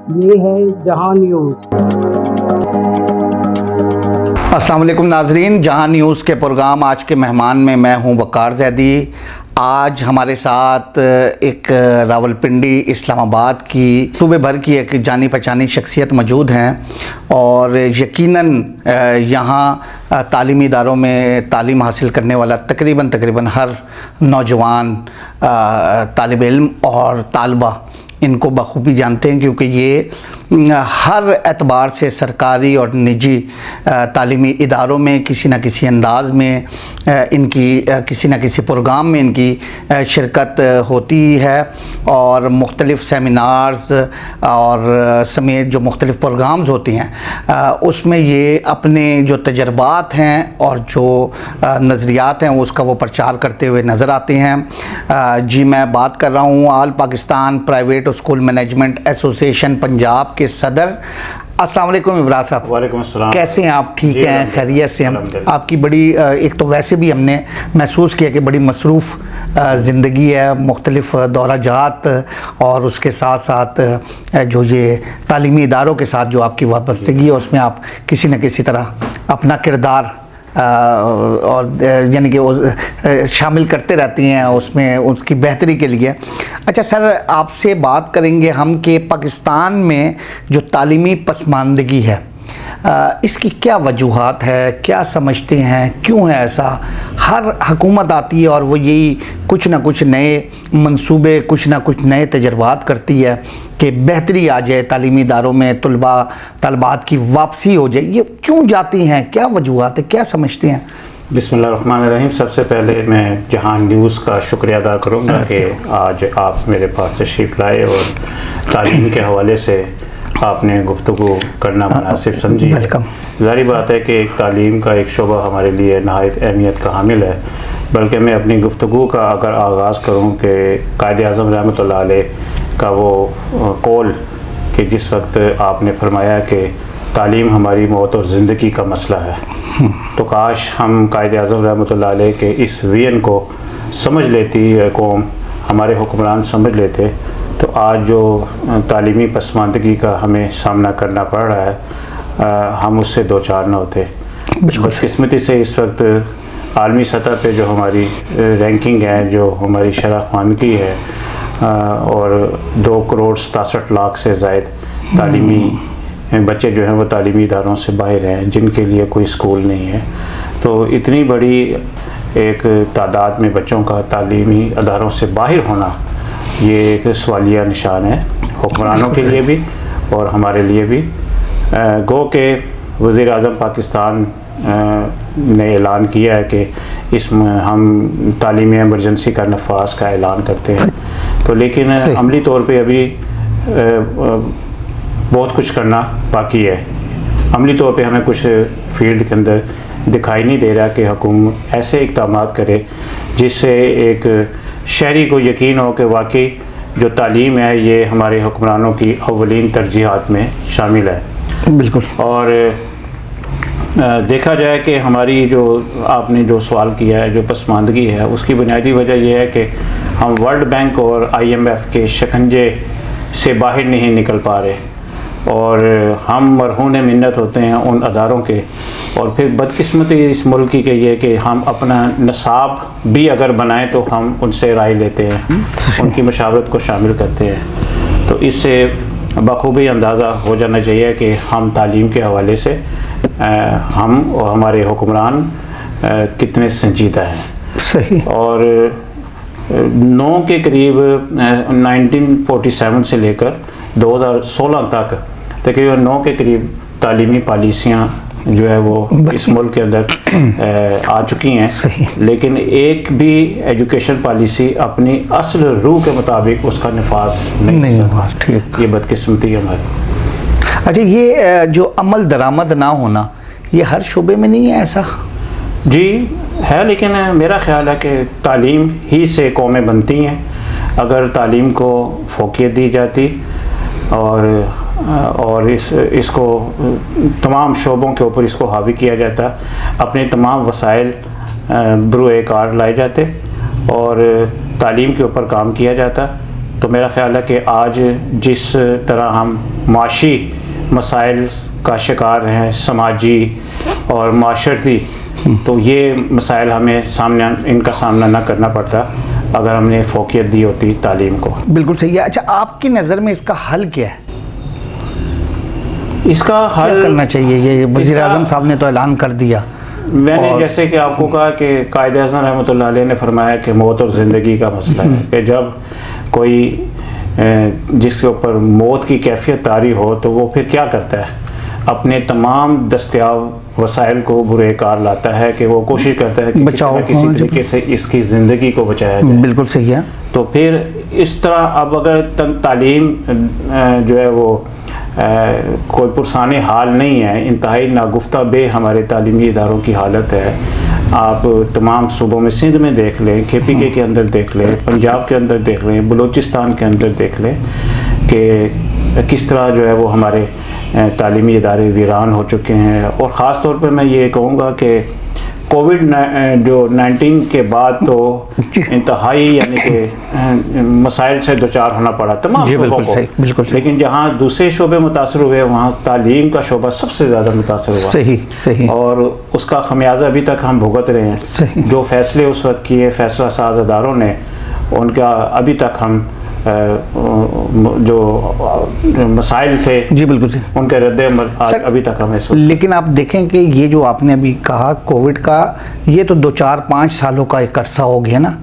ये है जहां न्यूज़। अस्सलाम वालेकुम नाजरीन, जहां न्यूज़ के प्रोग्राम आज के मेहमान में मैं हूं वकार जैदी। आज हमारे साथ एक रावलपिंडी इस्लामाबाद की सूबे भर की एक जानी पहचानी शख्सियत मौजूद हैं और यकीनन यहाँ तालीमी इदारों में तालीम हासिल करने वाला तकरीबन हर नौजवान तालिब इल्म और तालबा इनको बखूबी जानते हैं, क्योंकि ये हर एतबार से सरकारी और निजी तालीमी इदारों में किसी न किसी अंदाज़ में इनकी किसी न किसी प्रोग्राम में इनकी शिरकत होती है और मुख्तलिफ़ सेमिनार्स और समेत जो मुख्तलिफ़ प्रोग्राम्स होती हैं उसमें ये अपने जो तजर्बात हैं और जो नज़रियात हैं उसका वो प्रचार करते हुए नज़र आते हैं। जी मैं बात कर रहा हूँ all Pakistan private school management association Punjab के सदर। अस्सलाम वालेकुम इब्रार साहब। वालेकुम अस्सलाम। कैसे हैं आप? ठीक हैं, खैरियत से? हम आपकी बड़ी एक तो वैसे भी हमने महसूस किया कि बड़ी मसरूफ़ ज़िंदगी है, मुख्तलिफ़ दौरा जात और उसके साथ साथ जो ये तालीमी इदारों के साथ जो आपकी वाबस्तगी है उसमें आप किसी न किसी तरह अपना किरदार और यानी कि शामिल करते रहती हैं उसमें उसकी बेहतरी के लिए। अच्छा सर, आपसे बात करेंगे हम कि पाकिस्तान में जो तालीमी पसमानदगी है इसकी क्या वजूहात है, क्या समझते हैं, क्यों है ऐसा? हर हुकूमत आती है और वो यही कुछ ना कुछ नए मंसूबे, कुछ ना कुछ नए तजर्बात करती है कि बेहतरी आ जाए तालीमी इदारों में, तलबात की वापसी हो जाए। ये क्यों जाती हैं, क्या वजूहात है, क्या समझते हैं? बिस्मिल्लाहिर्रहमानिर्रहीम। सबसे पहले मैं जहां न्यूज़ का शुक्रिया अदा करूंगा कि आज आप मेरे पास तशरीफ़ लाए और तालीम के हवाले से आपने गुफ्तगू करना मुनासिब समझी। ज़ाहिर बात है कि एक तालीम का एक शोबा हमारे लिए नहायत अहमियत का हामिल है। बल्कि मैं अपनी गुफ्तगू का अगर आगाज़ करूँ कि कायद-ए-आज़म रहमतुल्लाह अलैह का वो कौल कि जिस वक्त आपने फरमाया कि तालीम हमारी मौत और ज़िंदगी का मसला है, तो काश हम कायद-ए-आज़म रहमतुल्लाह अलैह के इस विज़न को समझ लेती कौम, हमारे हुक्मरान समझ लेते, तो आज जो तालीमी पसमानदगी का हमें सामना करना पड़ रहा है हम उससे दो चार न होते। बदकिस्मती से इस वक्त आलमी सतह पे जो हमारी रैंकिंग है, जो हमारी शरह ख़वानगी है और 2,67,00,000 से ज़ायद तालीमी बच्चे जो हैं वो तालीमी इदारों से बाहर हैं, जिनके लिए कोई स्कूल नहीं है। तो इतनी बड़ी एक तादाद में बच्चों का तालीमी इदारों से बाहर होना ये एक सवालिया निशान है हुक्मरानों के लिए भी और हमारे लिए भी। गो के वज़ीर आज़म पाकिस्तान ने ऐलान किया है कि इसमें हम तालीमी एमरजेंसी का नफाज का ऐलान करते हैं, तो लेकिन अमली तौर पे अभी बहुत कुछ करना बाकी है। अमली तौर पे हमें कुछ फील्ड के अंदर दिखाई नहीं दे रहा कि हुकूमत ऐसे इक़दाम करे जिससे एक शहरी को यकीन हो कि वाकई जो तालीम है ये हमारे हुक्मरानों की अव्वलीन तरजीहात में शामिल है। बिल्कुल। और देखा जाए कि हमारी जो आपने जो सवाल किया है, जो पसमानदगी है, उसकी बुनियादी वजह यह है कि हम वर्ल्ड बैंक और IMF के शिकंजे से बाहर नहीं निकल पा रहे और हम मरहून मिन्नत होते हैं उन अदारों के। और फिर बदकिस्मती इस मुल्क की कि ये कि हम अपना नसाब भी अगर बनाएं तो हम उनसे राय लेते हैं, उनकी मशावरत को शामिल करते हैं। तो इससे बखूबी अंदाज़ा हो जाना चाहिए कि हम तालीम के हवाले से हम और हमारे हुक्मरान कितने संजीदा हैं। सही। और 9 के करीब 1947 से लेकर 2016 तक तकरीबन 9 के करीब तालीमी पॉलिसियाँ जो है वो इस मुल्क के अंदर आ चुकी हैं, लेकिन एक भी एजुकेशन पॉलिसी अपनी असल रूह के मुताबिक उसका नफाज नहीं हुआ। ठीक, ये बदकिस्मती है हमारी। अच्छा, ये जो अमल दरामद ना होना ये हर शोबे में नहीं है ऐसा? जी है, लेकिन मेरा ख्याल है कि तालीम ही से कौमें बनती हैं। अगर तालीम को फोकियत दी जाती और इसको तमाम शोबों के ऊपर इसको हावी किया जाता, अपने तमाम वसाइल बरूए कार लाए जाते और तालीम के ऊपर काम किया जाता, तो मेरा ख्याल है कि आज जिस तरह हम माशी मसाइल का शिकार हैं, समाजी और माशरती, तो ये मसाइल हमें इनका सामना ना करना पड़ता अगर हमने फोकियत दी होती तालीम को। बिल्कुल सही है। अच्छा, आपकी नज़र में इसका हल क्या है? इसका हल क्या करना चाहिए? ये वज़ीर-ए-आज़म साहब ने तो ऐलान कर दिया। मैंने जैसे कि आपको कहा कि कायद-ए-आज़म रहमतुल्लाह अलैह ने फरमाया कि मौत और ज़िंदगी का मसला है कि जब कोई जिसके ऊपर मौत की कैफियत तारी हो तो वो फिर क्या करता है, अपने तमाम दस्तयाब वसाइल को बुरे कार लाता है कि वो कोशिश करता है कि किसी तरीके से इसकी ज़िंदगी को बचाया जाए। बिल्कुल सही है। तो फिर इस तरह अब अगर तालीम जो है वो कोई पुरसाने हाल नहीं है, इंतहाई नागुफ्ता बे हमारे तालीमी इदारों की हालत है। आप तमाम सूबों में, सिंध में देख लें, KPK के अंदर देख लें, पंजाब के अंदर देख लें, बलूचिस्तान के अंदर देख लें कि किस तरह जो है वो हमारे तालीमी इदारे वीरान हो चुके हैं। और ख़ास तौर पर मैं ये कहूँगा कि कोविड-19 के बाद तो इंतहाई यानी कि मसाइल से दोचार होना पड़ा तमाम शोबों को, बिल्कुल सही। लेकिन जहाँ दूसरे शोबे मुतासर हुए वहाँ तालीम का शोबा सबसे ज़्यादा मुतासर हुआ। सही। और उसका खमियाजा अभी तक हम भुगत रहे हैं। जो फैसले उस वक्त किए फैसला साज अदारों ने, उनका अभी तक हम जो मसाइल थे, जी बिल्कुल सही, उनके रद्द-ए-अमल अभी तक हमें। लेकिन आप देखें कि ये जो आपने अभी कहा कोविड का, ये तो 2-4-5 सालों का एक अरसा हो गया ना।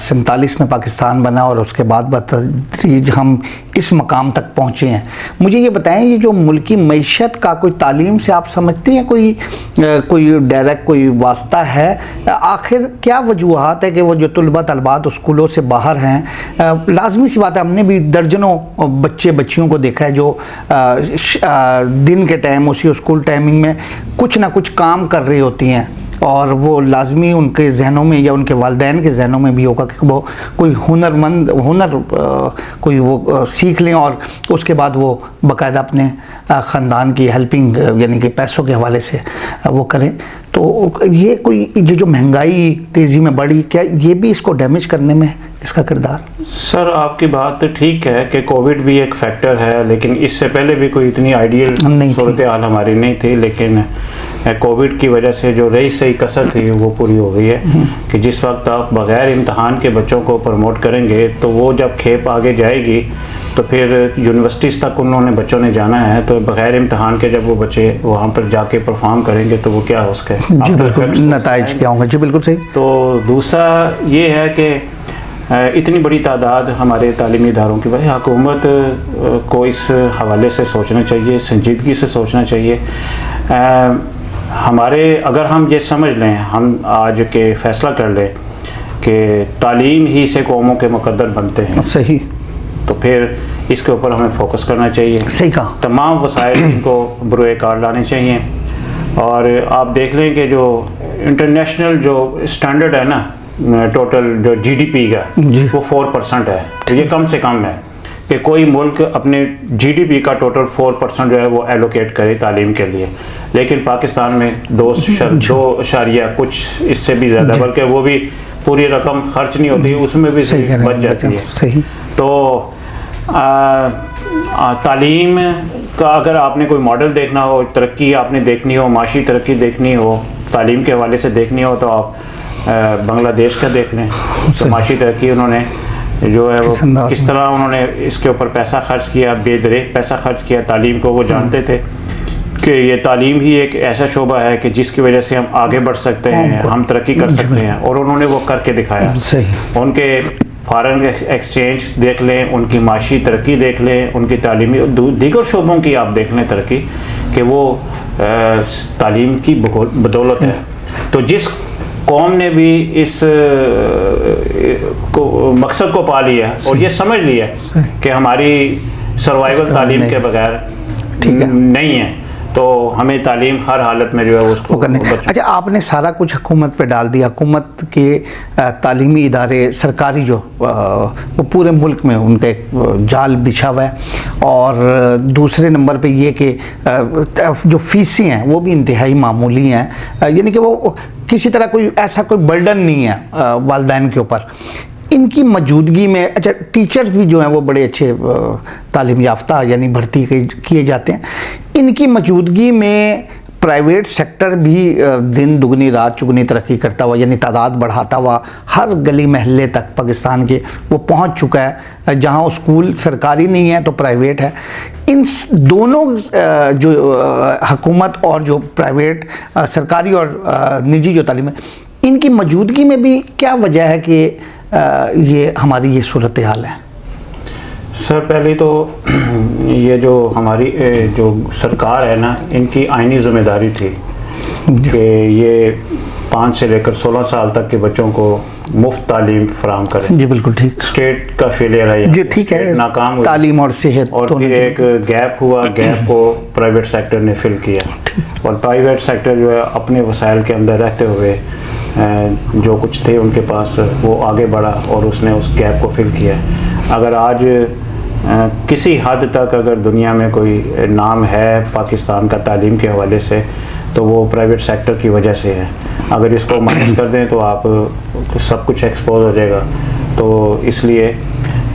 47 में पाकिस्तान बना और उसके बाद बतदरीज हम इस मकाम तक पहुँचे हैं। मुझे ये बताएं, ये जो मुल्की मईशत का कोई तालीम से आप समझते हैं कोई डायरेक्ट कोई वास्ता है? आखिर क्या वजूहात है कि वो जो तलबा तलबात स्कूलों से बाहर हैं, लाजमी सी बात है, हमने भी दर्जनों बच्चियों को देखा है जो दिन के टाइम उसी स्कूल टाइमिंग में कुछ ना कुछ काम कर रही होती हैं, और वो लाजमी उनके जहनों में या उनके वालिदैन के जहनों में भी होगा कि वो कोई हुनर कोई वो सीख लें और उसके बाद वो बाकायदा अपने ख़ानदान की हेल्पिंग यानी कि पैसों के हवाले से वो करें। तो ये कोई जो महंगाई तेज़ी में बढ़ी, क्या ये भी इसको डैमेज करने में इसका किरदार? सर, आपकी बात तो ठीक है कि कोविड भी एक फैक्टर है, लेकिन इससे पहले भी कोई इतनी आइडियल सूरत हाल हमारी नहीं थी। लेकिन कोविड की वजह से जो रही सही कसर थी वो पूरी हो गई है कि जिस वक्त आप बग़ैर इम्तहान के बच्चों को प्रमोट करेंगे तो वो जब खेप आगे जाएगी तो फिर यूनिवर्सिटीज़ तक उन्होंने बच्चों ने जाना है, तो बग़ैर इम्तहान के जब वो बच्चे वहाँ पर जाके परफॉर्म करेंगे तो वो क्या उसके नताइज क्या होंगे। जी बिल्कुल सही। तो दूसरा ये है कि इतनी बड़ी तादाद हमारे तालीमी इदारों की, भाई हुकूमत को इस हवाले से सोचना चाहिए, संजीदगी से सोचना चाहिए। हमारे अगर हम ये समझ लें, हम आज के फ़ैसला कर लें कि तालीम ही से कौमों के मुकद्दर बनते हैं, सही, तो फिर इसके ऊपर हमें फोकस करना चाहिए। सही कहा। तमाम वसाइल को बुरे कार लाने चाहिए। और आप देख लें कि जो इंटरनेशनल जो स्टैंडर्ड है ना, टोटल जो GDP का वो 4% है। तो ये कम से कम है कि कोई मुल्क अपने GDP का टोटल 4% जो है वो एलोकेट करे तालीम के लिए, लेकिन पाकिस्तान में 2.0 कुछ इससे भी ज़्यादा, बल्कि वो भी पूरी रकम खर्च नहीं होती, उसमें भी बच जाती है। सही। तो तालीम का अगर आपने कोई मॉडल देखना हो, तरक्की आपने देखनी हो, माशी तरक्की देखनी हो, तालीम के हवाले से देखनी हो, तो आप बांग्लादेश का देख लें। तो माशी तरक्की उन्होंने जो है वो किस तरह उन्होंने इसके ऊपर पैसा खर्च किया, बेदरेक पैसा खर्च किया तालीम को। वो जानते थे कि ये तालीम ही एक ऐसा शोबा है कि जिसकी वजह से हम आगे बढ़ सकते हैं, हम तरक्की कर सकते हैं, और उन्होंने वो करके दिखाया। उनके फॉरेन एक्सचेंज देख लें, उनकी माशी तरक्की देख लें, उनकी तालीमी दीगर शोबों की आप देख लें तरक्की, कि वो तालीम की बदौलत है। तो जिस कौम ने भी इस मकसद को पा लिया और ये समझ लिया कि हमारी सर्वाइवल तालीम के बगैर नहीं है, तो हमें तालीम हर हालत में जो है उसको करने। अच्छा, आपने सारा कुछ हुकूमत पे डाल दिया। हुकूमत के तालीमी इदारे सरकारी जो वो पूरे मुल्क में उनका एक जाल बिछा हुआ है, और दूसरे नंबर पे ये कि जो फीसें हैं वो भी इंतहाई मामूली हैं, यानी कि वो किसी तरह कोई ऐसा कोई बर्डन नहीं है वालिदैन के ऊपर। इनकी मौजूदगी में, अच्छा टीचर्स भी जो हैं वो बड़े अच्छे तालीम याफ्ता यानी भर्ती किए जाते हैं, इनकी मौजूदगी में प्राइवेट सेक्टर भी दिन दुगनी रात चुगनी तरक्की करता हुआ यानी तादाद बढ़ाता हुआ हर गली महल्ले तक पाकिस्तान के वो पहुंच चुका है। जहां स्कूल सरकारी नहीं है तो प्राइवेट है। इन दोनों जो हुकूमत और जो प्राइवेट सरकारी और निजी जो तालीम है, इनकी मौजूदगी में भी क्या वजह है कि ये हमारी ये सूरत हाल है? सर पहले तो ये जो हमारी जो सरकार है ना, इनकी आईनी ज़िम्मेदारी थी कि ये 5 से लेकर 16 साल तक के बच्चों को मुफ्त तालीम फराहम करें। जी बिल्कुल ठीक। स्टेट का फेलियर है, जी ठीक है, नाकाम हुआ तालीम और सेहत, और फिर एक गैप हुआ, गैप को प्राइवेट सेक्टर ने फिल किया और प्राइवेट सेक्टर जो है अपने वसाइल के अंदर रहते हुए जो कुछ थे उनके पास वो आगे बढ़ा और उसने उस गैप को फिल किया। अगर आज किसी हद तक अगर दुनिया में कोई नाम है पाकिस्तान का तालीम के हवाले से तो वो प्राइवेट सेक्टर की वजह से है। अगर इसको माइनस कर दें तो आप सब कुछ एक्सपोज हो जाएगा। तो इसलिए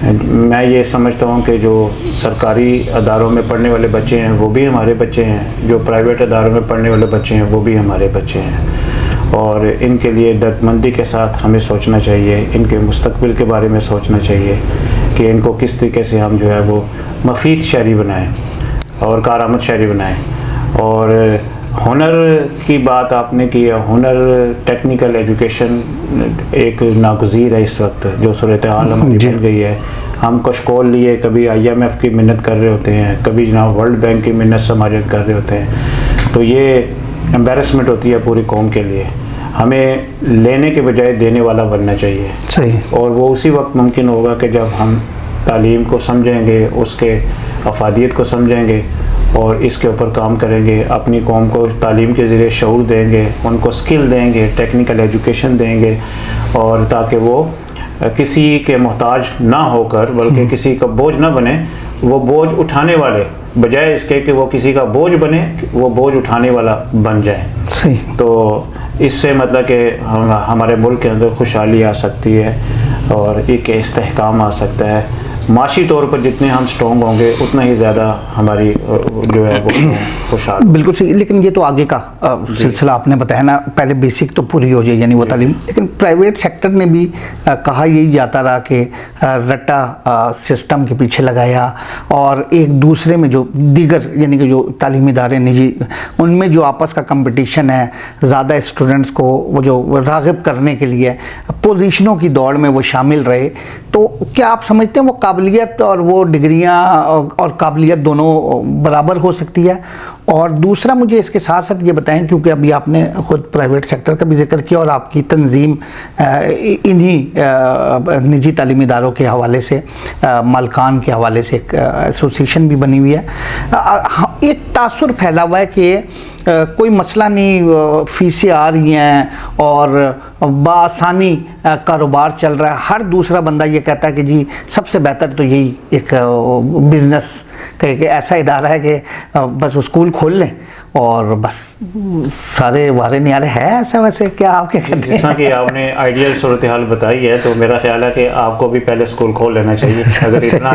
मैं ये समझता हूँ कि जो सरकारी अदारों में पढ़ने वाले बच्चे हैं वो भी हमारे बच्चे हैं, जो प्राइवेट अदारों में पढ़ने वाले बच्चे हैं वो भी हमारे बच्चे हैं और इनके लिए दर्दमंदी के साथ हमें सोचना चाहिए, इनके मुस्तकबिल के बारे में सोचना चाहिए कि इनको किस तरीके से हम जो है वो मफीद शहरी बनाएं और कारआमद शहरी बनाएं। और हुनर की बात आपने की है, हुनर टेक्निकल एजुकेशन एक नागुज़ीर है इस वक्त जो सूरत हाल हमारी बन गई है। हम कशकोल लिए कभी IMF की मिन्नत कर रहे होते हैं, कभी जनाब वर्ल्ड बैंक की मिन्नत समाजत कर रहे होते हैं, तो ये एम्बेरसमेंट होती है पूरी कौम के लिए। हमें लेने के बजाय देने वाला बनना चाहिए। सही। और वो उसी वक्त मुमकिन होगा कि जब हम तालीम को समझेंगे, उसके अफादियत को समझेंगे और इसके ऊपर काम करेंगे, अपनी कौम को तालीम के ज़रिए शऊर देंगे, उनको स्किल देंगे, टेक्निकल एजुकेशन देंगे और ताकि वो किसी के मोहताज ना होकर बल्कि किसी का बोझ ना बने, वो बोझ उठाने वाले बजाय इसके कि वो किसी का बोझ बने, वो बोझ उठाने वाला बन जाए। सही। तो इससे मतलब कि हमारे मुल्क के अंदर खुशहाली आ सकती है और एक इस्तेहकाम आ सकता है। माशी तौर पर जितने हम स्ट्रॉन्ग होंगे उतना ही ज़्यादा हमारी जो है वो खुशहाल। बिल्कुल सही। लेकिन ये तो आगे का सिलसिला आपने बताया ना, पहले बेसिक तो पूरी हो जाए यानी वो तालीम। लेकिन प्राइवेट सेक्टर ने भी कहा यही जाता रहा कि रट्टा सिस्टम के पीछे लगाया और एक दूसरे में जो दीगर यानी कि जो तालीमी इदारे निजी, उनमें जो आपस का कंपटीशन है, ज़्यादा स्टूडेंट्स को वो जो राग़िब करने के लिए पोजीशनों की दौड़ में वो शामिल रहे। तो क्या आप समझते हैं वो काबिलियत और वो डिग्रियां और काबिलियत दोनों बराबर हो सकती है? और दूसरा मुझे इसके साथ साथ ये बताएं, क्योंकि अभी आपने खुद प्राइवेट सेक्टर का भी जिक्र किया और आपकी तंजीम इन्हीं निजी तालीमी इदारों के हवाले से, मालकान के हवाले से एक एसोसिएशन भी बनी हुई है। एक तासुर फैला हुआ है कि कोई मसला नहीं, फीसें आ रही हैं और बासानी कारोबार चल रहा है। हर दूसरा बंदा ये कहता है कि जी सबसे बेहतर तो यही एक बिज़नेस का एक ऐसा इदारा है कि बस स्कूल खोल लें और बस सारे वारे नहीं आ रहे हैं। ऐसा वैसे क्या आप क्या कहते हैं? जैसा कि आपने आइडियल सूरत हाल बताई है तो मेरा ख्याल है कि आपको भी पहले स्कूल खोल लेना चाहिए। अगर इतना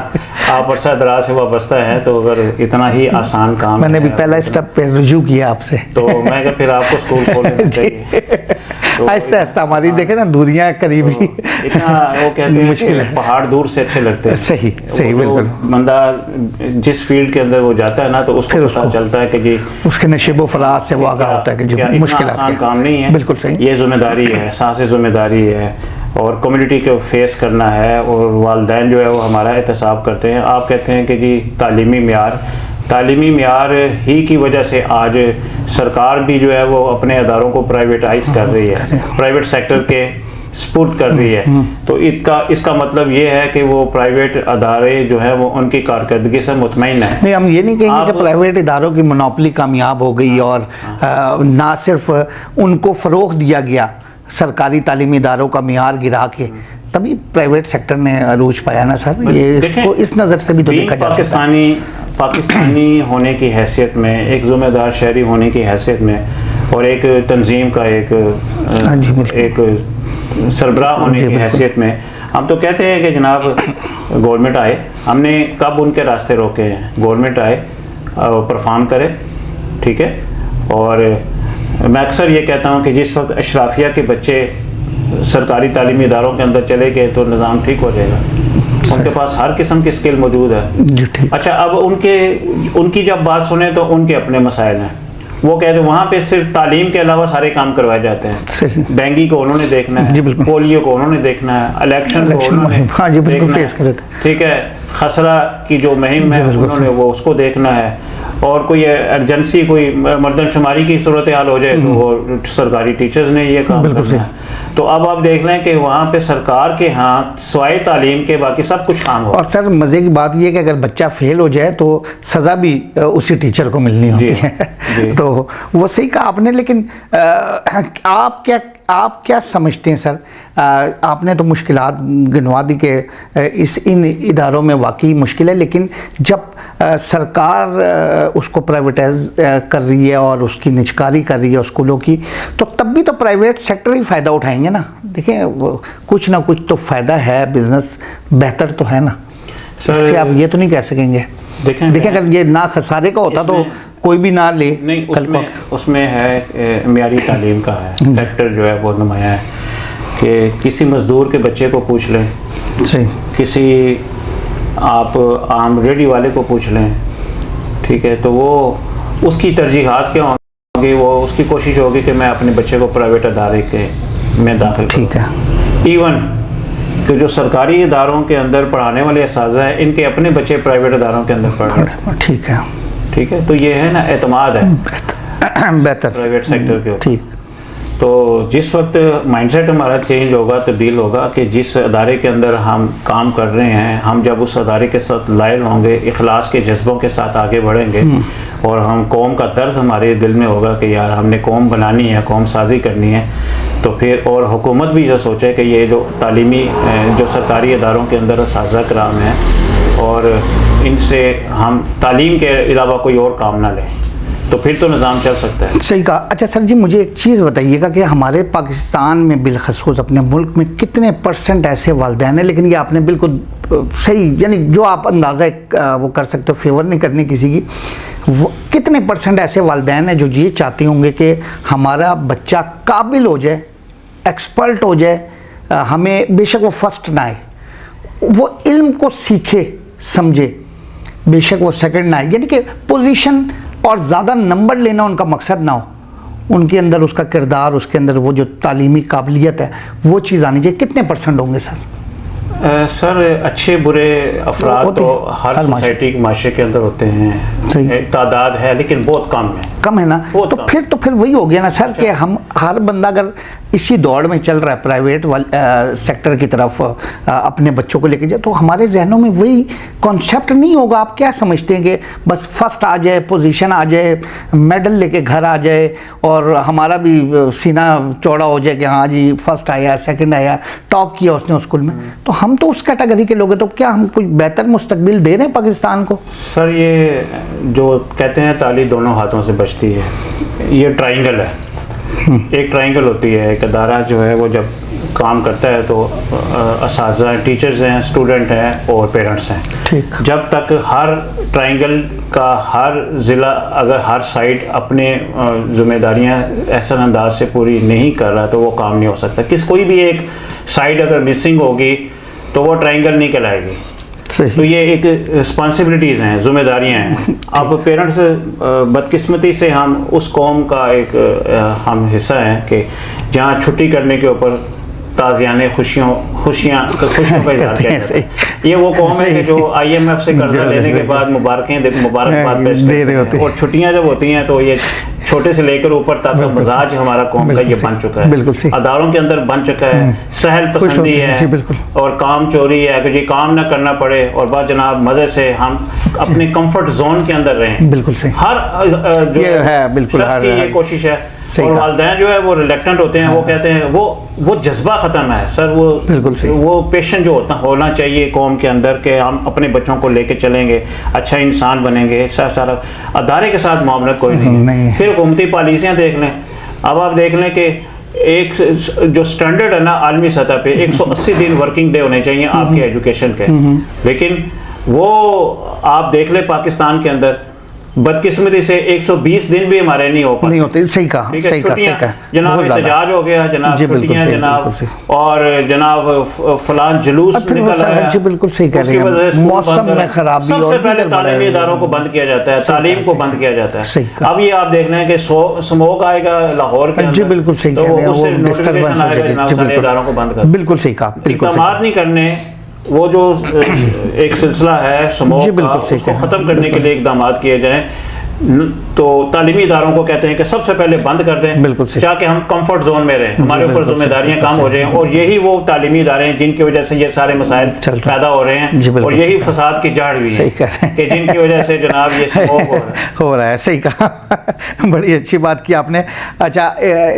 आप अरसा दराज से वाबस्ता है तो अगर इतना ही आसान काम मैंने भी पहला स्टेप पे रुजू किया आपसे, तो मैं क्या फिर आपको स्कूल खोल लेना चाहिए। ऐसा ऐसा हमारी देखे ना दूरियां करीबी इतना वो कहते हैं मुश्किल है, पहाड़ दूर से अच्छे लगते हैं। सही सही बिल्कुल। बंदा जिस फील्ड के अंदर वो जाता है ना तो उसको पता चलता है कि जी उसके नशीबो फराज से वो आगाह होता है कि जो मुश्किल आसान काम नहीं है। बिल्कुल सही। ये जिम्मेदारी है, एहसास जिम्मेदारी है और कम्युनिटी को फेस करना है और वालिदैन जो है वो हमारा एहतसाब करते हैं। आप कहते हैं कि जी तालीमी मियार ही की वजह से आज सरकार भी जो है वो अपने अदारों को प्राइवेटाइज कर रही है, प्राइवेट सेक्टर के स्पुर्द कर रही है। तो इसका मतलब ये है कि वो प्राइवेट अदारे जो है वो उनकी कारकर्दगी से मुतमईन है। नहीं, हम ये नहीं कहेंगे कि प्राइवेट इदारों की मोनोपोली कामयाब हो गई और ना सिर्फ उनको फ़रोग़ दिया गया सरकारी तालीमी इदारों का मियार गिरा के, तभी प्राइवेट सेक्टर ने अरूज पाया ना सर। ये इसको इस नज़र से भी तो देखा जा सकता है। पाकिस्तानी होने की हैसियत में, एक ज़िम्मेदार शहरी होने की हैसियत में और एक तंजीम का एक सरबराह होने की हैसियत में हम तो कहते हैं कि जनाब गवर्नमेंट आए, हमने कब उनके रास्ते रोके हैं? गवर्नमेंट आए, परफॉर्म करे, ठीक है। और मैं अक्सर ये कहता हूँ कि जिस वक्त अशराफिया के बच्चे सरकारी तालीमी इदारों के अंदर चले गए तो निज़ाम ठीक हो जाएगा। उनके पास हर किस्म की स्किल मौजूद है। अच्छा, अब उनकी जब बात सुने तो उनके अपने मसाइल हैं। वो कहते हैं वहाँ पे सिर्फ तालीम के अलावा सारे काम करवाए जाते हैं। बैंगी को उन्होंने देखना है, पोलियो को उन्होंने देखना है, इलेक्शन को उन्होंने देखना है, ठीक है, खसरा की जो मुहिम है उन्होंने वो उसको देखना है, और कोई एमरजेंसी कोई मर्दमशुमारी की सूरत हाल हो जाए तो वो सरकारी टीचर्स ने ये काम करना है। तो अब आप देख लें कि वहाँ पे सरकार के हाथ स्वाय तालीम के बाकी सब कुछ काम हो। और सर मज़े की बात ये है कि अगर बच्चा फेल हो जाए तो सज़ा भी उसी टीचर को मिलनी होती है। तो वो सही कहा आपने, लेकिन आप क्या समझते हैं सर? आपने तो मुश्किलात गिनवा दी कि इन इदारों में वाकई मुश्किल है, लेकिन जब सरकार उसको प्राइवेटाइज कर रही है और उसकी निजकारी कर रही है स्कूलों की, तो तब भी तो प्राइवेट सेक्टर ही फ़ायदा उठाएंगे ना। देखिए कुछ ना कुछ तो फ़ायदा है, बिज़नेस बेहतर तो है ना सर। इससे आप ये तो नहीं कह सकेंगे। देखें अगर ये ना खसारे का होता तो कोई भी ना ले। नहीं, उसमें है मियारी तालीम का है सेक्टर जो है वो नुमाया है कि किसी मज़दूर के बच्चे को पूछ लें, सही, किसी आप आम रेडी वाले को पूछ लें, ठीक है, तो वो उसकी तरजीहात क्या होंगी? वो उसकी कोशिश होगी कि मैं अपने बच्चे को प्राइवेट अदारे के में दाखिल, ठीक है। इवन कि जो सरकारी इदारों के अंदर पढ़ाने वाले असातिज़ा हैं, इनके अपने बच्चे प्राइवेट इदारों के अंदर पढ़ रहे हैं, ठीक है। तो ये है ना, एतमाद है बेहतर प्राइवेट सेक्टर के ऊपर। ठीक। तो जिस वक्त माइंडसेट हमारा चेंज होगा, तब्दील होगा कि जिस अदारे के अंदर हम काम कर रहे हैं, हम जब उस अदारे के साथ लायल होंगे, इखलास के जज्बों के साथ आगे बढ़ेंगे, और हम कौम का दर्द हमारे दिल में होगा कि यार हमने कौम बनानी है, कौम साजी करनी है, तो फिर और हुकूमत भी जो सोचे कि ये जो तालीमी जो सरकारी इदारों के अंदर असातिज़ा कराम हैं और इनसे हम तालीम के अलावा कोई और काम ना लें, तो फिर तो निज़ाम चल सकता है। सही कहा। अच्छा सर जी, मुझे एक चीज़ बताइएगा कि हमारे पाकिस्तान में बिलखसूस अपने मुल्क में कितने % ऐसे वालिदैन हैं, लेकिन ये आपने बिल्कुल सही, यानी जो आप अंदाज़ा वो कर सकते हो, फेवर नहीं करनी किसी की, वो कितने % ऐसे वालिदैन हैं जो ये चाहते होंगे कि हमारा बच्चा काबिल हो जाए, एक्सपर्ट हो जाए, हमें बेशक वो फर्स्ट ना आए, वो इल्म को सीखे समझे, बेशक वो सेकंड ना आए, यानी कि पोजीशन और ज़्यादा नंबर लेना उनका मकसद ना हो, उनके अंदर उसका किरदार, उसके अंदर वो जो तालीमी काबिलियत है वो चीज़ आनी चाहिए। कितने % होंगे सर? सर अच्छे बुरे अफराद तो हर सोसाइटी के माशरे के अंदर होते हैं, तादाद है लेकिन बहुत कम है ना। तो फिर वही हो गया ना सर कि हम हर बंदा अगर इसी दौड़ में चल रहा है प्राइवेट सेक्टर की तरफ अपने बच्चों को लेके जाए, तो हमारे जहनों में वही कॉन्सेप्ट नहीं होगा। आप क्या समझते हैं कि बस फर्स्ट आ जाए, पोजीशन आ जाए, मेडल लेके घर आ जाए और हमारा भी सीना चौड़ा हो जाए कि हाँ जी फर्स्ट आया, सेकंड आया, टॉप किया उसने स्कूल में, तो हम तो उस कैटेगरी के लोग हैं। तो क्या हम कुछ बेहतर मुस्तकबिल दे रहे हैं पाकिस्तान को? सर ये जो कहते हैं ताली दोनों हाथों से बचती है, ये ट्राइंगल है। एक ट्राइंगल होती है, एक अदारा जो है वो जब काम करता है तो असातिज़ा हैं, टीचर्स हैं, स्टूडेंट हैं और पेरेंट्स हैं। ठीक। जब तक हर ट्राइंगल का हर ज़िला अगर हर साइड अपने ज़िम्मेदारियां एहसन अंदाज से पूरी नहीं कर रहा तो वो काम नहीं हो सकता। कोई भी एक साइड अगर मिसिंग होगी तो वो ट्राइंगल नहीं कहलाएगी। तो ये एक रिस्पॉन्सिबिलिटीज़ हैं, जिम्मेदारियाँ हैं। अब पेरेंट्स बदकिस्मती से हम उस कौम का एक हम हिस्सा हैं कि जहाँ छुट्टी करने के ऊपर ताज़ियाने खुशियों का इज़हार किया जाता है। ये वो कौम है कि जो IMF से कर्जा लेने के बाद मुबारकबाद पेश करते हैं, और छुट्टियाँ जब होती हैं तो ये छोटे से लेकर ऊपर तक मजाज हमारा कौम का ये बन चुका है, अदारों के अंदर बन चुका है। सहल पसंदी है और काम चोरी है कि ये काम ना करना पड़े और बाद जनाब मज़े से हम अपने कंफर्ट जोन के अंदर रहें। बिल्कुल सही। हर जो है बिल्कुल ये कोशिश है। और वालिदैन जो है वो रिलेक्टेंट होते हैं, वो कहते हैं वो जज्बा ख़त्म है सर। वो बिल्कुल सही, वो पेशन जो होना चाहिए कौम के अंदर कि हम अपने बच्चों को लेके चलेंगे, अच्छा इंसान बनेंगे, सारा अदारे के साथ मामला कोई नहीं है। फिर हुकूमती पॉलिसियाँ देख लें। अब आप देख लें कि एक जो स्टैंडर्ड है ना आलमी सतह पे 180 दिन वर्किंग डे होने चाहिए आपके एजुकेशन के, लेकिन वो आप देख ले पाकिस्तान के अंदर बदकिस्मती से 120 दिन भी हमारे नहीं हो पाते, नहीं होते। सही कहा, सही कहा, सही कहा। जनाब एहतजाज हो गया, जनाब छुट्टियां, जनाब और जनाब फलान जुलूस निकल आया, जी बिल्कुल सही कह रहे हैं, मौसम में खराबी, सबसे पहले तालीमी इदारों को बंद किया जाता है, तालीम को बंद किया जाता है। अब ये आप देख रहे हैं कि स्मोक आएगा लाहौर के अंदर, जी बिल्कुल सही कह रहे हैं, वो डिस्टर्बेंस हो जाएगी, जनाब सारे इदारों को बंद कर, बिल्कुल सही कहा, बिल्कुल इक़दामात नहीं करने, वो जो एक सिलसिला है स्मोक का उसको ख़त्म करने के लिए इक़दामात किए जाएं, तो तालीमी इदारों को कहते हैं कि सबसे पहले बंद कर दें, बिल्कुल ताकि हम कंफर्ट जोन में रहें, हमारे ऊपर जिम्मेदारियां कम हो जाएं, और यही वो तालीमी इदारे हैं जिनकी वजह से ये सारे मसाइल पैदा हो रहे हैं, और यही फसाद की जड़ भी है कि जिनकी वजह से जनाब ये स्मोक हो रहा है। सही कहा, बड़ी अच्छी बात की आपने। अच्छा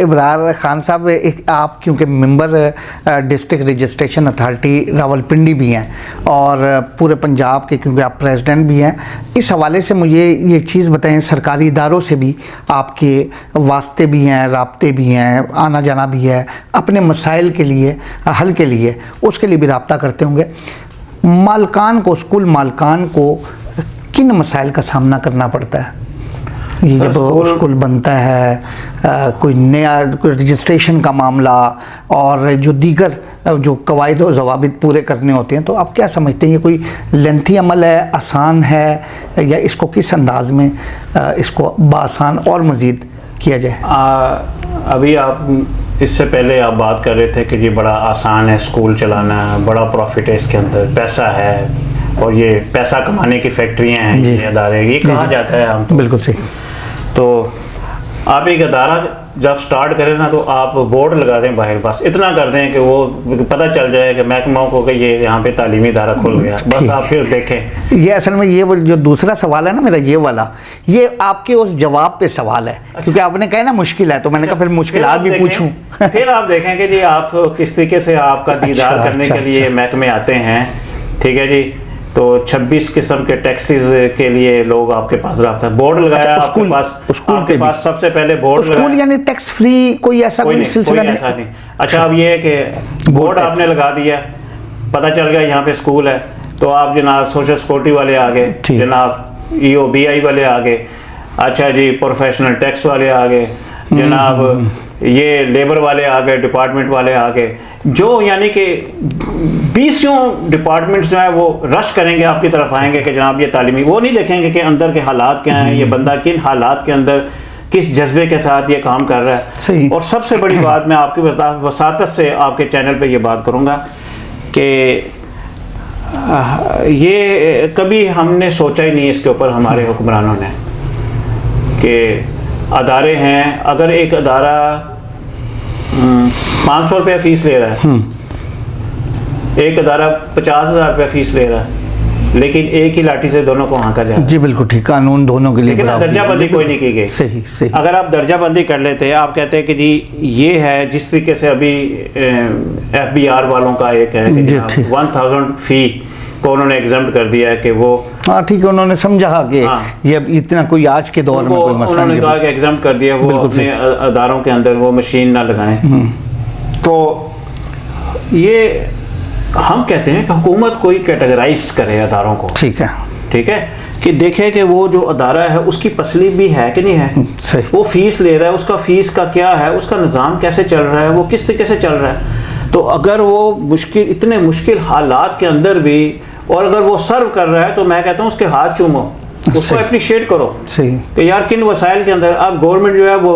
इब्रार खान साहब, एक आप क्योंकि member district registration authority Rawalpindi भी हैं और पूरे पंजाब के क्योंकि आप प्रेसिडेंट भी हैं, इस हवाले से मुझे ये चीज़ बताएं, सरकारी इदारों से भी आपके वास्ते भी हैं, राब्ते भी हैं, आना जाना भी है, अपने मसाइल के लिए हल के लिए उसके लिए भी रब्ता करते होंगे, मालकान को, स्कूल मालकान को किन मसाइल का सामना करना पड़ता है ये जब स्कूल बनता है, कोई नया कोई रजिस्ट्रेशन का मामला और जो दीगर जो कवायद और ज़वाबित पूरे करने होते हैं, तो आप क्या समझते हैं ये कोई लेंथी अमल है, आसान है, या इसको किस अंदाज में इसको बासान और मज़ीद किया जाए? अभी आप इससे पहले आप बात कर रहे थे कि ये बड़ा आसान है स्कूल चलाना, बड़ा प्रॉफिट है इसके अंदर, पैसा है और ये पैसा कमाने की फैक्ट्रियाँ हैं, ये अदारे, ये कहा जाता है हम तो। बिल्कुल सही। तो आप एक अदारा जब स्टार्ट करें ना, तो आप बोर्ड लगा दें बाहर, बस इतना कर दें कि वो पता चल जाए कि महकमा को कि ये यहाँ पे तालीमी इदारा खुल गया, बस आप फिर देखें। ये असल में ये जो दूसरा सवाल है ना मेरा, ये वाला, ये आपके उस जवाब पे सवाल है। अच्छा। क्योंकि आपने कहा ना मुश्किल है, तो मैंने कहा फिर मुश्किलात भी पूछूं। फिर आप देखें कि जी आप किस तरीके से आपका दीदार करने के लिए महकमे आते हैं, ठीक है जी। तो 26 किस्म के टैक्सेस के लिए लोग आपके पास रहा था, बोर्ड लगाया आपके पास सबसे पहले बोर्ड लगाया, यानी टैक्स फ्री कोई ऐसा कोई सिलसिला नहीं। अच्छा, अब ये है कि बोर्ड आपने लगा दिया, पता चल गया यहाँ पे स्कूल है, तो आप जनाब सोशल सिक्योरिटी वाले आ गए, जनाब EOBI वाले आ गए, अच्छा जी प्रोफेशनल टैक्स वाले आ गए, जनाब ये लेबर वाले आ गए, डिपार्टमेंट वाले आ गए, जो यानी कि 20 डिपार्टमेंट्स जो है वो रश करेंगे आपकी तरफ, आएंगे कि जनाब ये तालीमी, वो नहीं देखेंगे कि अंदर के हालात क्या हैं, ये बंदा किन हालात के अंदर किस जज्बे के साथ ये काम कर रहा है। सही। और सबसे बड़ी बात मैं आपकी वसातत से आपके चैनल पे ये बात करूँगा कि ये कभी हमने सोचा ही नहीं इसके ऊपर हमारे हुक्मरानों ने कि अदारे हैं, अगर एक अदारा 500 रुपया फीस ले रहा है, एक अदारा 50,000 रुपया फीस ले रहा है, लेकिन एक ही लाठी से दोनों को हाँका जाए। जी बिल्कुल ठीक, कानून दोनों के लिए, लेकिन दर्जाबंदी कोई नहीं की गई। सही सही। अगर आप दर्जाबंदी कर लेते, आप कहते हैं कि जी ये है, जिस तरीके से अभी FBR वालों का एक है कि 1000 फी को उन्होंने एग्जाम्प्ट कर दिया है कि वो, हाँ ठीक है, उन्होंने समझा कि ये इतना कोई आज के दौर में कोई मसला नहीं, उन्होंने कहा कि एग्जाम्प्ट कर दिया, वो अपने अदारों के अंदर वो मशीन ना लगाएं। तो ये हम कहते हैं कि हुकूमत कोई कैटेगराइज करे अदारों को, ठीक है, ठीक है, कि देखे कि वो जो अदारा है उसकी पसली भी है कि नहीं है, सही। वो फीस ले रहा है, उसका फीस का क्या है, उसका निज़ाम कैसे चल रहा है, वो किस तरीके से चल रहा है। तो अगर वो मुश्किल, इतने मुश्किल हालात के अंदर भी, और अगर वो सर्व कर रहा है, तो मैं कहता हूँ उसके हाथ चूमो, उसको अप्रिशिएट करो सही कि यार किन वसाइल के अंदर। अब गवर्नमेंट जो है वो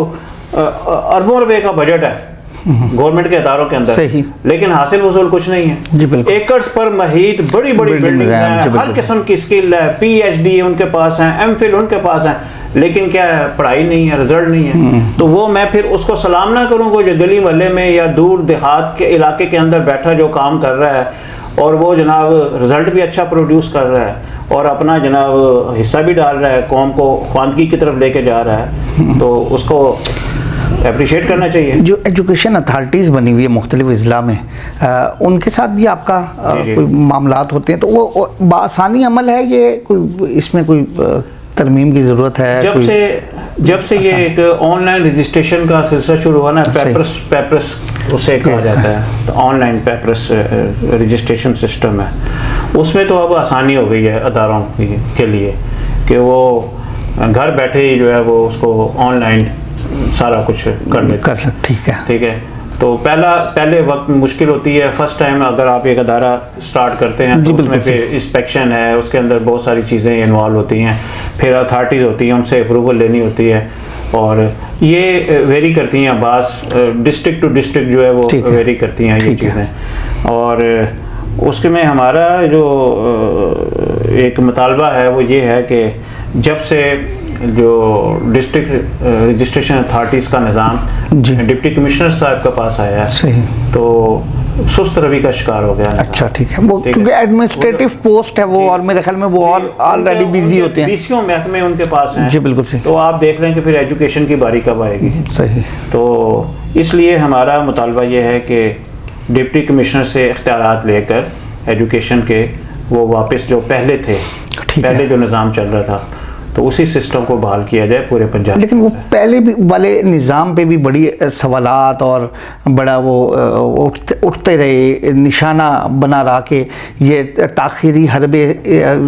अरबों रुपए का बजट है गवर्नमेंट के अदारों के अंदर, सही, लेकिन हासिल वसूल कुछ नहीं है। एकर्स पर महीत बड़ी बड़ी बिल्डिंग है, हर किस्म की स्किल है, PhD उनके पास है, MPhil उनके पास है, लेकिन क्या है, पढ़ाई नहीं है, रिजल्ट नहीं है। तो वो मैं फिर उसको सलाम ना करूँ जो गली मोहल्ले में या दूर देहात के इलाके के अंदर बैठा जो काम कर रहा है, और वो जनाब रिजल्ट भी अच्छा प्रोड्यूस कर रहा है और अपना जनाब हिस्सा भी डाल रहा है, कौम को ख्वानगी की तरफ लेके जा रहा है, तो उसको अप्रिशिएट करना चाहिए। जो एजुकेशन अथॉरिटीज़ बनी हुई है मुख्तलिफ अज़ला में, उनके साथ भी आपका कोई मामलात होते हैं, तो वो बासानी अमल है ये, कोई इसमें कोई तरमीम की ज़रूरत है? जब से ये एक ऑनलाइन रजिस्ट्रेशन का सिलसिला शुरू हुआ ना, पेपर्स उसे कहा जाता है, तो ऑनलाइन पेपर्स रजिस्ट्रेशन सिस्टम है, उसमें तो अब आसानी हो गई है अदारों के लिए कि वो घर बैठे ही जो है वो उसको ऑनलाइन सारा कुछ कर लेते हैं। ठीक है। तो पहले वक्त मुश्किल होती है, फर्स्ट टाइम अगर आप एक अदारा स्टार्ट करते हैं तो उसमें फिर इंस्पेक्शन है, उसके अंदर बहुत सारी चीज़ें इन्वॉल्व होती हैं, फिर अथॉरिटीज़ होती हैं, उनसे अप्रूवल लेनी होती है, और ये वेरी करती हैं, बास डिस्ट्रिक्ट टू डिस्ट्रिक्ट जो है वो वेरी करती हैं ये चीज़ें। और उसके में हमारा जो एक मुतालबा है वो ये है कि जब से जो डिस्ट्रिक्ट रजिस्ट्रेशन अथॉरिटीज़ का निज़ाम डिप्टी कमिश्नर साहब के पास आया है, सही, तो सुस्त रवि का शिकार हो गया। अच्छा, ठीक है। वो क्योंकि एडमिनिस्ट्रेटिव पोस्ट है वो, और मेरे ख्याल में वो और ऑलरेडी बिजी होते हैं, बीसीओ महकमे उनके पास हैं। जी बिल्कुल सही। तो आप देख रहे हैं कि फिर एजुकेशन की बारी कब आएगी। सही। तो इसलिए हमारा मुतालबा ये है कि डिप्टी कमिश्नर से इख्तियारात लेकर एजुकेशन के वो वापस जो पहले थे, पहले जो निज़ाम चल रहा था, तो उसी सिस्टम को बहाल किया जाए पूरे पंजाब। लेकिन वो पहले भी वाले निज़ाम पे भी बड़ी सवालात और बड़ा वो उठते रहे, निशाना बना रहा कि ये ताख़ीरी हरबे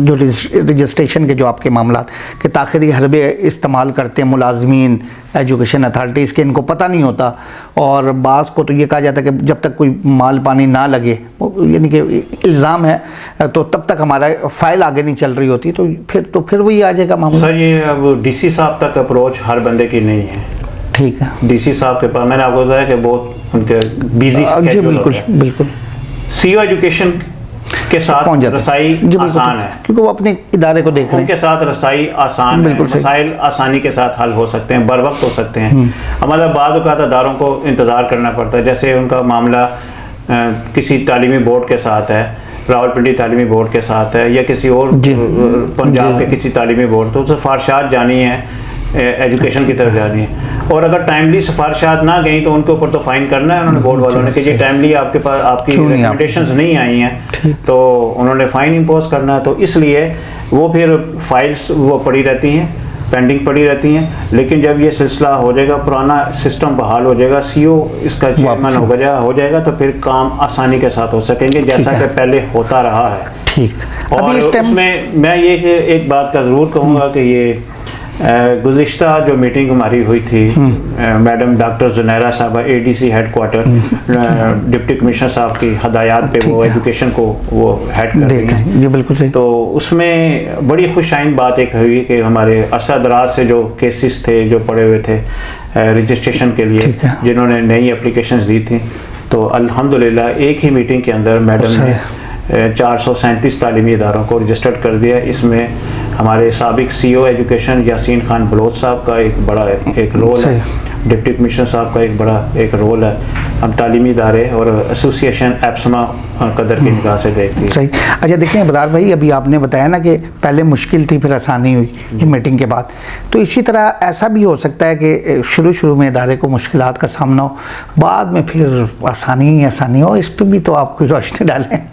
जो रजिस्ट्रेशन के जो आपके मामलात के ताख़ीरी हरबे इस्तेमाल करते हैं मुलाजमीन एजुकेशन अथॉरिटीज़ के, इनको पता नहीं होता, और बाज़ को तो ये कहा जाता है कि जब तक कोई माल पानी ना लगे, यानी कि इल्ज़ाम है, तो तब तक हमारा फ़ाइल आगे नहीं चल रही होती, तो फिर वही आ जाएगा मामला। सर ये अब डीसी साहब तक अप्रोच हर बंदे की नहीं है। ठीक है। डीसी साहब के पास मैंने आपको बताया कि बहुत उनके बिजी स्केड्यूल होते हैं। बिल्कुल। सीओ एजुकेशन के साथ रसाई आसान है, क्योंकि वो अपने इदारे को देख रहे हैं, उनके साथ रसाई आसान है, मसाइल आसानी के साथ हल हो सकते हैं, बर वक्त हो सकते हैं। हमारा बाद औक़ात अदारों को इंतज़ार करना पड़ता है, जैसे उनका मामला किसी तालीमी बोर्ड के साथ है, रावलपिंडी तालीमी बोर्ड के साथ है, या किसी और पंजाब के किसी तालीमी बोर्ड, तो सिफारिशात जानी है, एजुकेशन की तरफ जानी है, और अगर टाइमली सिफारिशात ना गई तो उनके ऊपर तो फाइन करना है उन्होंने, बोर्ड वालों ने, कि ये टाइमली आपके पास आपकी रिकमेंडेशंस नहीं आई हैं, तो उन्होंने फ़ाइन इम्पोज करना है। तो इसलिए वो फिर फाइल्स वो पड़ी रहती हैं, पेंडिंग पड़ी रहती हैं। लेकिन जब ये सिलसिला हो जाएगा, पुराना सिस्टम बहाल हो जाएगा, सीओ इसका चेयरमैन हो जाएगा, तो फिर काम आसानी के साथ हो सकेंगे, जैसा कि पहले होता रहा है। ठीक। और उसमें मैं ये एक बात का ज़रूर कहूँगा कि ये गुज़िश्ता जो मीटिंग हमारी हुई थी, मैडम डॉक्टर जुनैरा साहबा ADC head quarter, deputy commissioner साहब की हदायत पे वो एजुकेशन को वो हेड कर रही हैं। ये बिल्कुल सही। तो उसमें बड़ी खुशाइन बात एक हुई कि हमारे अरसा दराज से जो केसेस थे जो पड़े हुए थे रजिस्ट्रेशन के लिए, जिन्होंने नई एप्लीकेशंस दी थी, तो अल्हम्दुलिल्लाह एक ही मीटिंग के अंदर मैडम ने 437 तालीमी इदारों को रजिस्टर्ड कर दिया। इसमें हमारे साबिक सीईओ एजुकेशन यासीन खान बलोच साहब का एक बड़ा एक रोल है, डिप्टी कमिश्नर साहब का एक बड़ा एक रोल है। हम तालीमी इदारे और एसोसिएशन एप्समा कदर की निगाह से देखती है। सही। अच्छा देखिए इब्रार भाई, अभी आपने बताया ना कि पहले मुश्किल थी फिर आसानी हुई ये मीटिंग के बाद, तो इसी तरह ऐसा भी हो सकता है कि शुरू में इदारे को मुश्किलात का सामना हो, बाद में फिर आसानी ही आसानी हो, इस पर भी तो आप कोई रोशनी डालें।